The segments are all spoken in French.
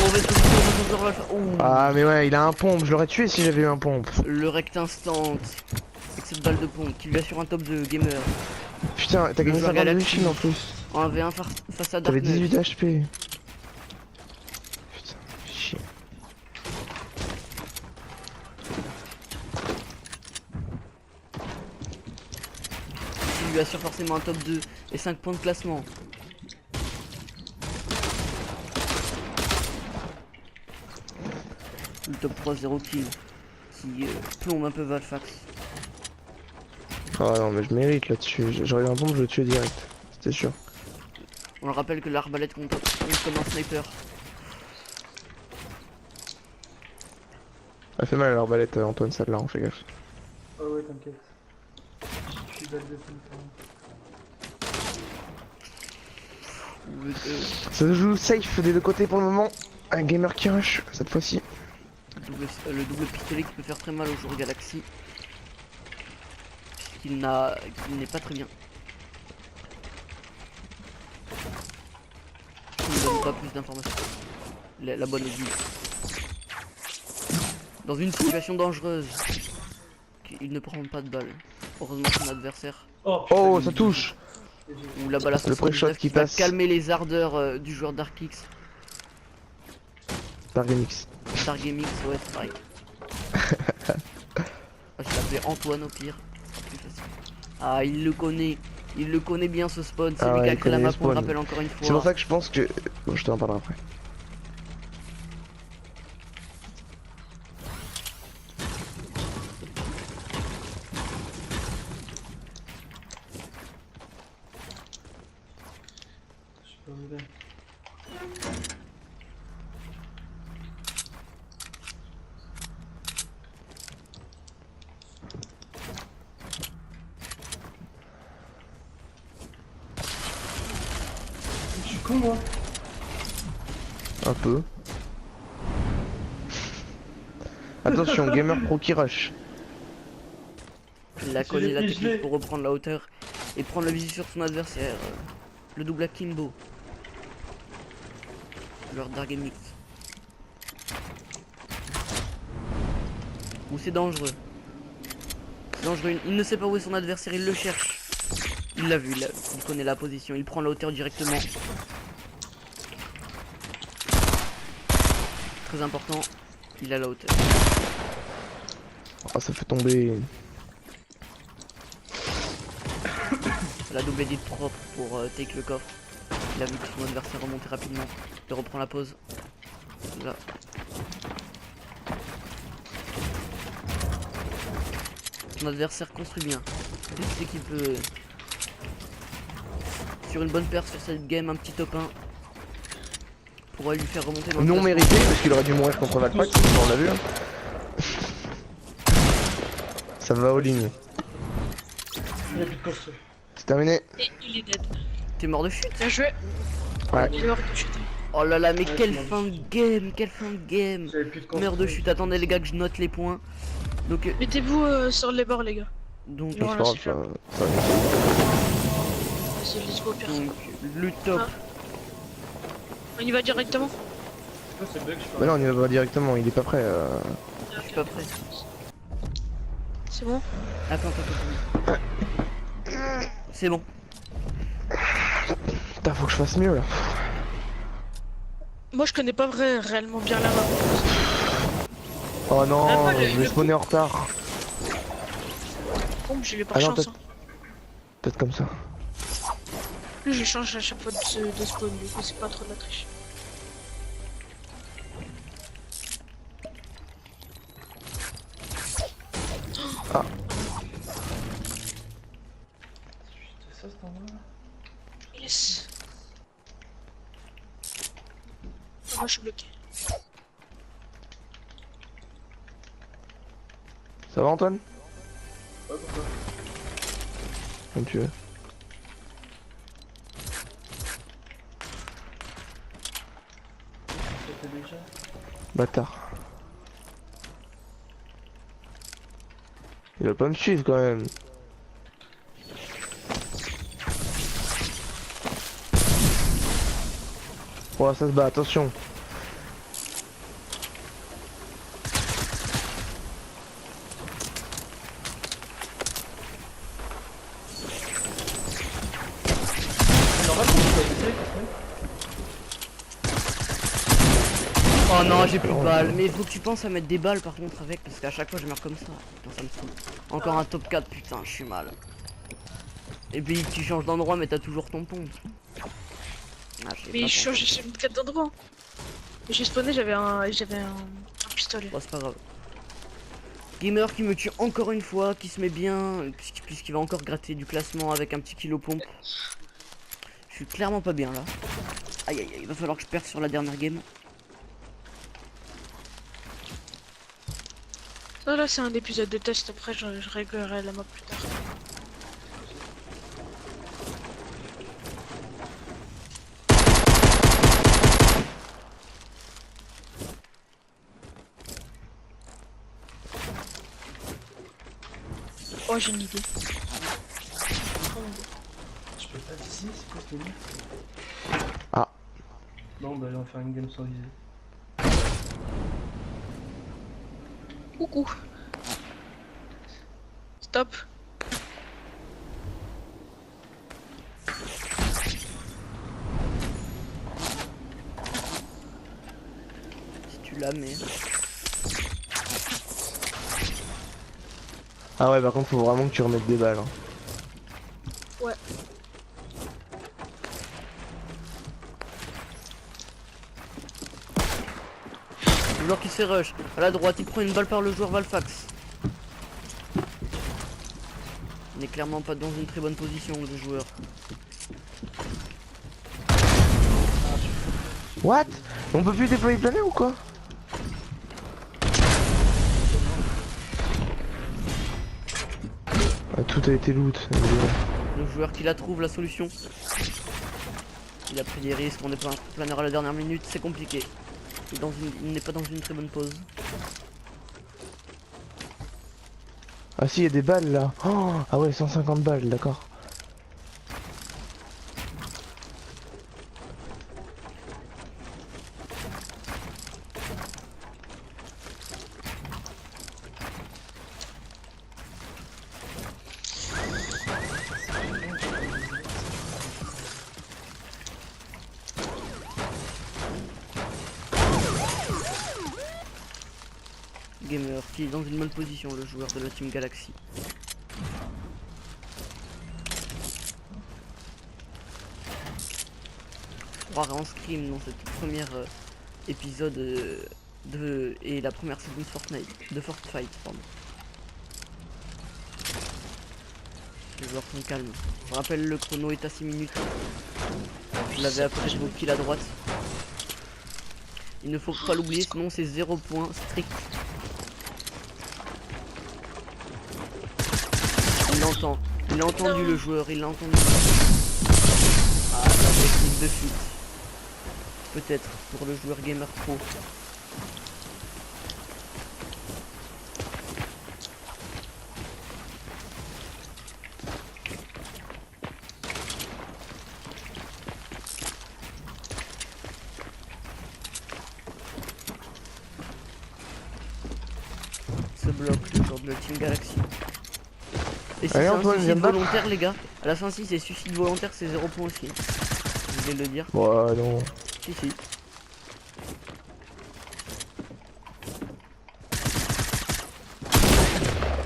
mauvaise position, mauvaise orage. Oh. Ah mais ouais, il a un pompe, je l'aurais tué si j'avais eu un pompe. Le rect instant. Avec cette balle de pompe qui lui assure un top de gamer. Putain, t'as Le gagné joueur 50 de Galaxy. shield en plus. En 1v1 face à T'avais Darkness. 18 HP. Putain, chier. Il lui assure forcément un top 2 et 5 points de classement. Le top 3 0 kill qui plombe un peu Valfax. Ah non mais je mérite là-dessus, j'aurais eu un pompe, je le tuais direct, c'était sûr. On le rappelle que l'arbalète compte comme un sniper. Elle fait mal à l'arbalète Antoine, celle-là, on fait gaffe. Ah ouais, t'inquiète. Je suis balle de tout Ça se joue safe des deux côtés pour le moment. Un gamer qui rush cette fois-ci. Le double pistolet qui peut faire très mal au joueur Galaxy. Qu'il n'est pas très bien. Il ne donne pas plus d'informations. La bonne aiguille. Dans une situation dangereuse, il ne prend pas de balle. Heureusement son adversaire. Oh, ça touche. Ou la balle à Le pré-shot 79 qui va passe. calmer les ardeurs du joueur DarkX. Dargamix. Stargamix, ouais, c'est pareil. Je l'appelais Antoine au pire. Ce sera plus facile. Ah, il le connaît. Il le connaît bien ce spawn. C'est Ah lui ouais, qui a il créé la connaît map, les on le spawns. rappelle encore une fois. C'est pour ça que je pense que... Bon, je t'en parlerai après. Je sais pas où il est. Je suis con moi. Un peu. Attention, gamer pro qui rush. Il a connu la Je l'ai. technique pour reprendre la hauteur et prendre la visu sur son adversaire. Le double akimbo. Leur Dargamix. Ou c'est dangereux. C'est dangereux. Il ne sait pas où est son adversaire, il le cherche. Il l'a vu, il connaît la position, il prend la hauteur directement. Très important, il a la hauteur. Oh, ça fait tomber. La double edit propre pour take le coffre. Il a vu que son adversaire remontait rapidement. Il reprend la pause. Là. Son adversaire construit bien. Il sait qu'il peut sur une bonne paire sur cette game, un petit top 1 pourrait lui faire remonter dans le Non classement. mérité, parce qu'il aurait dû mourir contre Valfax, on l'a vu. Hein. Ça va aux lignes. Il a plus de coffre. C'est terminé. Et il est dead. T'es mort de chute. Bien joué. Ouais. Il est mort de chute. Oh là là, mais Ouais, quelle c'est mort fin de de game, quelle fin de game. J'avais plus de coffre. Merde de chute, attendez les gars que je note les points. Donc, Mettez-vous sur les bords, les gars. donc, C'est pas grave, ça... Vas-y, let's go, pire. donc, le top. Ah. On y va directement. C'est quoi ce bug? Je sais Mais pas. non, on y va pas directement, il est pas prêt. Je suis pas prêt. C'est bon. Attends. C'est bon. Putain, faut que je fasse mieux là. Moi, je connais pas réellement bien la map. Oh non, Ah, moi, je vais spawner en retard. Bon, j'ai les Ah par non, chance. Hein. Peut-être comme ça. Lui, je change à chaque fois de spawn, du coup, c'est pas trop de la triche. Ah. C'est ça cet endroit là? Yes. Ah, moi, je suis bloqué. Ça va Antoine? Ouais, pourquoi? Comme tu veux. C'était déjà? Bâtard. Il va pas me suivre quand même. Oh ça se bat, attention. non, j'ai plus de balles. Mais il faut que tu penses à mettre des balles par contre avec, parce qu'à chaque fois je meurs comme ça. Putain, ça me saoule. Encore un top 4, putain, je suis mal. Et puis tu changes d'endroit, mais t'as toujours ton pompe. Ah, Mais je change j'ai 4 d'endroit. J'ai spawné, j'avais un pistolet. Oh, c'est pas grave. Gamer qui me tue encore une fois, qui se met bien, puisqu'il va encore gratter du classement avec un petit kilo pompe. Je suis clairement pas bien là. Aïe aïe aïe, il va falloir que je perde sur la dernière game. Ça là c'est un épisode de test, après je réglerai la map plus tard. Oh j'ai une idée. Je peux pas d'ici, c'est quoi ce délire? Ah. Non, bah, allez, on va faire une game sans viser. Coucou. Stop. Si tu la mets. Ah ouais, par contre, faut vraiment que tu remettes des balles. Hein. Ouais. Le joueur qui se fait rush. À la droite, il prend une balle par le joueur Valfax. Il n'est clairement pas dans une très bonne position, le joueur. What? On peut plus déployer planer ou quoi? Ah, tout a été loot. Le joueur qui la trouve, la solution. Il a pris des risques, on est pas un planeur à la dernière minute, c'est compliqué. Il n'est pas dans une très bonne pause. Ah si, il y a des balles là. Oh, ah ouais, 150 balles, d'accord. Gamer qui est dans une bonne position, le joueur de la Team Galaxy. On va en scrim dans cette première épisode et la première saison de Fortnite, de Fortfight, pardon. Les joueurs sont calmes. Je rappelle, le chrono est à 6 minutes. Vous l'avez après vos kills à droite. Il ne faut pas l'oublier, sinon c'est 0 points strict. Il a entendu le joueur, il l'a entendu. Ah, la technique de fuite. Peut-être pour le joueur gamer pro. Ce bloc, le joueur de la Team Galaxy. Et si c'est un suicide volontaire, les gars, à la fin, si c'est suicide volontaire, c'est 0 points aussi. Je vais le dire. Ouais, non. Si, si.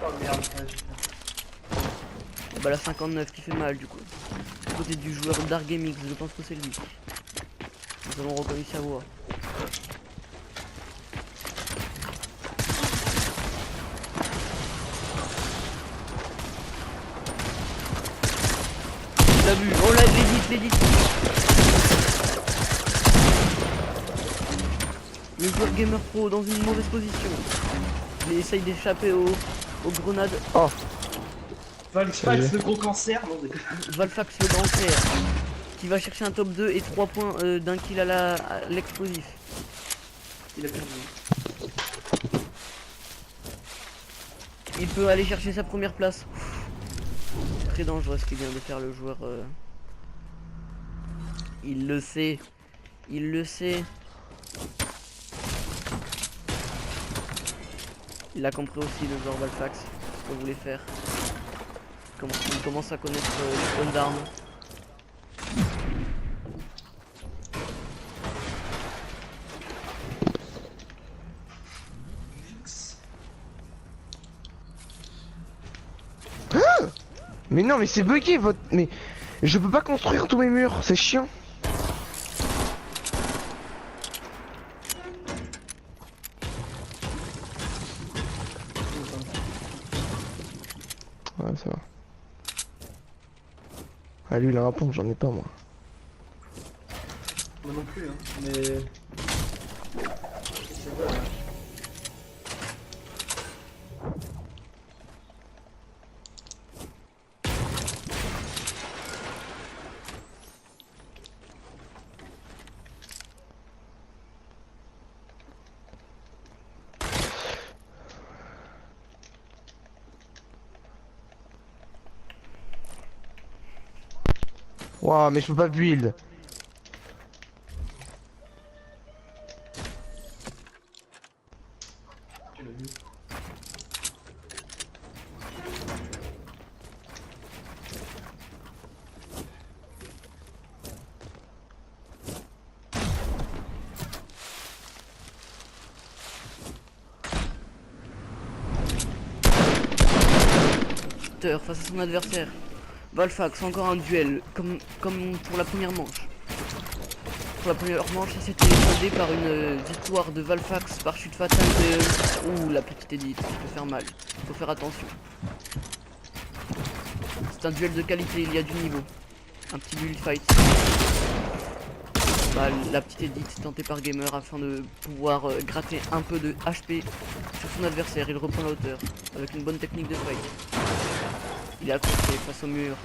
Oh merde, ouais, Bah, la 59 qui fait mal, du coup. À côté du joueur Dark Gaming, je pense que c'est lui. Nous avons reconnu sa voix. On l'a vu, oh là, l'édite. Le joueur gamer pro dans une mauvaise position. Il essaye d'échapper aux grenades. Oh. Valfax, le gros cancer, non, déconne. Valfax le cancer qui va chercher un top 2 et 3 points d'un kill à l'explosif. Il a perdu. Il peut aller chercher sa première place. Très dangereux ce qu'il vient de faire le joueur. Il le sait. Il le sait. Il a compris aussi le joueur Valfax ce qu'on voulait faire. Il commence à connaître les bonnes armes. Mais non, mais c'est bugué votre. Mais je peux pas construire tous mes murs, c'est chiant. Ouais, ça va. Ah, lui, il a un pompe, j'en ai pas moi. Moi non plus, hein. Mais. C'est pas. Waouh, mais je peux pas build. Tu l'as vu. Face à son adversaire. Valfax, encore un duel, comme pour la première manche. Pour la première manche, ça s'était soldé par une victoire de Valfax par chute fatale de... Ouh, la petite Edith, ça peut faire mal. Faut faire attention. C'est un duel de qualité, il y a du niveau. Un petit build fight. Bah, la petite Edith tentée par Gamer afin de pouvoir gratter un peu de HP sur son adversaire. Il reprend la hauteur avec une bonne technique de fight. Il est accroché face au mur.